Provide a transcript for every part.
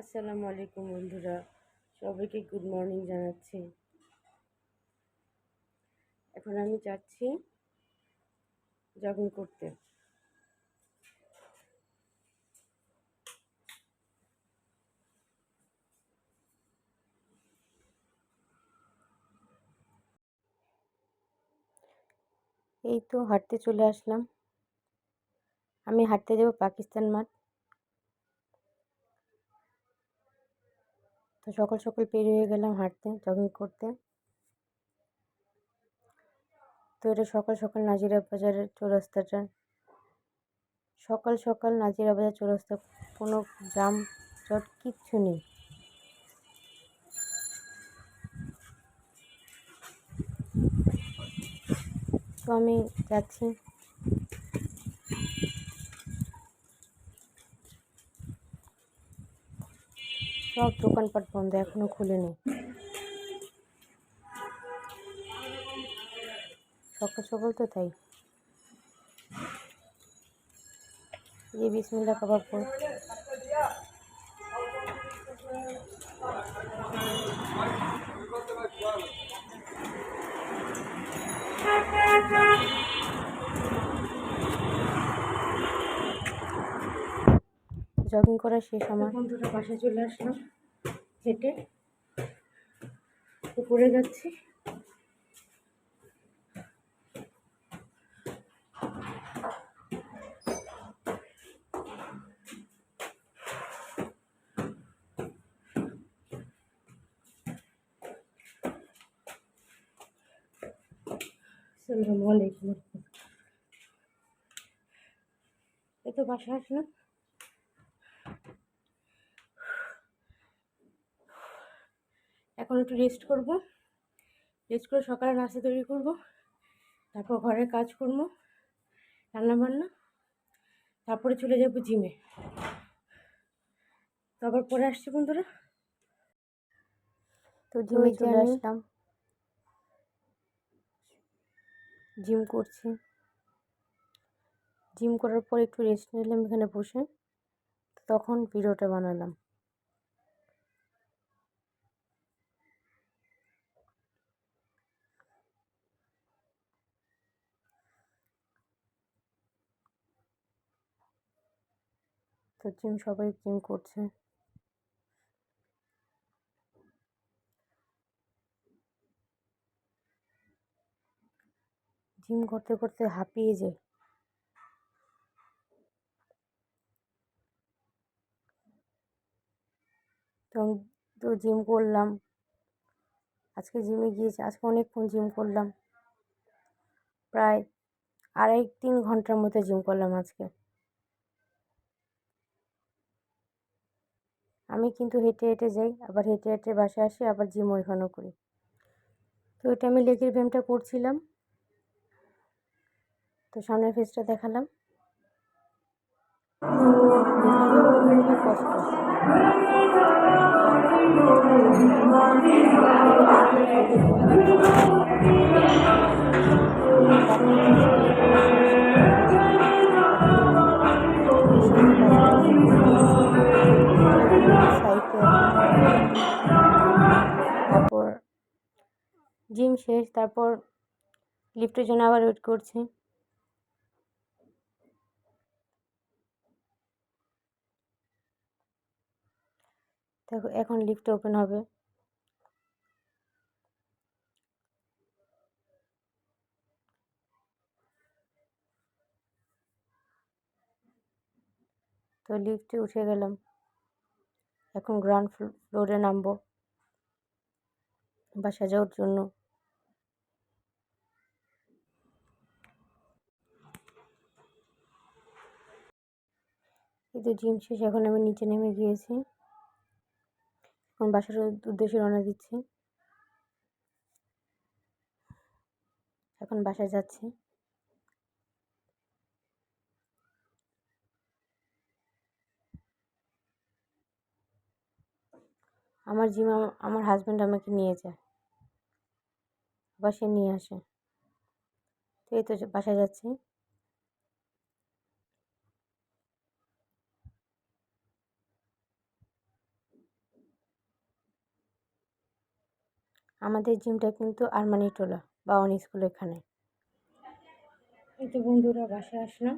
আসসালামু আলাইকুম বন্ধুরা, সবাইকে গুড মর্নিং জানাচ্ছি। এখন আমি যাচ্ছি জগিং করতে। এই তো হাঁটতে চলে আসলাম। আমি হাঁটতে যাব পাকিস্তান মাঠ। তো সকাল সকাল বের হয়ে গেলাম হাঁটতে, জগিং করতে। তো এটা সকাল সকাল নাজিরা বাজারের চৌরাস্তাটা। সকাল সকাল নাজিরা বাজার চৌরাস্তা, কোনো জাম জট কিচ্ছু নেই। তো আমি যাচ্ছি। সব দোকানপাট বন্ধ, এখনো খুলেনি। সকাল সকাল তো তাই। ये बिस्मिल्लाह कबाब জগিং করা শেষ আমার। বন্ধুরা বাসায় চলে আসলাম, হেঁটে উপরে যাচ্ছি। আসসালামু আলাইকুম। এই তো বাসায় আসলাম। এখন একটু রেস্ট করব। রেস্ট করে সকালে নাস্তা তৈরি করব, তারপর ঘরের কাজ করব, রান্না বান্না, তারপরে চলে যাব জিমে। তো আবার পরে আসছি বন্ধুরা। তো জিমে চলে আসলাম, জিম করছি। জিম করার পর একটু রেস্ট নিলাম এখানে বসে, তখন ভিডিওটা বানালাম। তো সবাই জিম করছে। জিম করতে করতে হাঁপিয়ে যায়। তো জিম করলাম, আজকে জিমে গিয়েছি। আজকে অনেকক্ষণ জিম করলাম, প্রায় 2.5-3 ঘন্টার মতো জিম করলাম আজকে। আমি কিন্তু হেঁটে হেঁটে যাই, আবার হেঁটে হেঁটে বাসায় আসি, আবার জিম ওইখানেও করি। তো এটা আমি লেগের ব্যায়ামটা করছিলাম। তো সামনের ফেসটা দেখালাম। খুবই কষ্ট। তারপর জিম শেষ, তারপর লিফটের জন্য আবার ওয়েট করছি। দেখো এখন লিফট ওপেন হবে। তো লিফটে উঠে গেলাম, এখন গ্রাউন্ড ফ্লোরে নামবো বাসা যাওয়ার জন্য। কিন্তু জিম শেষ, এখন আমি নিচে নেমে গিয়েছি। এখন বাসার উদ্দেশ্যে রওনা দিচ্ছি। এখন বাসায় যাচ্ছি। আমার জিম আমার হাজব্যান্ড আমাকে নিয়ে যায়, আবার সে নিয়ে আসে। তো এই তো বাসায় যাচ্ছি। আমাদের জিমটা কিন্তু আরমানিটোলা বাওয়ান স্কুল এখানে। এই তো বন্ধুরা বাসায় আসলাম,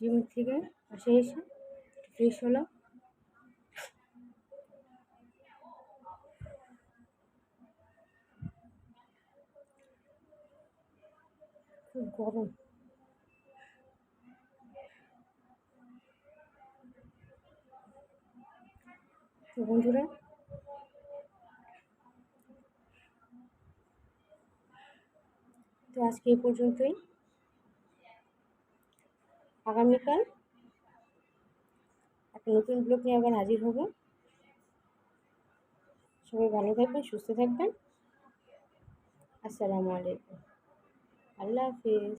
জিম থেকে বাসায় এসে ফ্রেশ হলাম। খুব গরম। তো বন্ধুরা তো আজকে এই পর্যন্তই। আগামীকাল একটা নতুন ব্লগ নিয়ে আবার হাজির হব। সবাই ভালো থাকবেন, সুস্থ থাকবেন। আসসালামু আলাইকুম। আল্লাহ হাফিজ।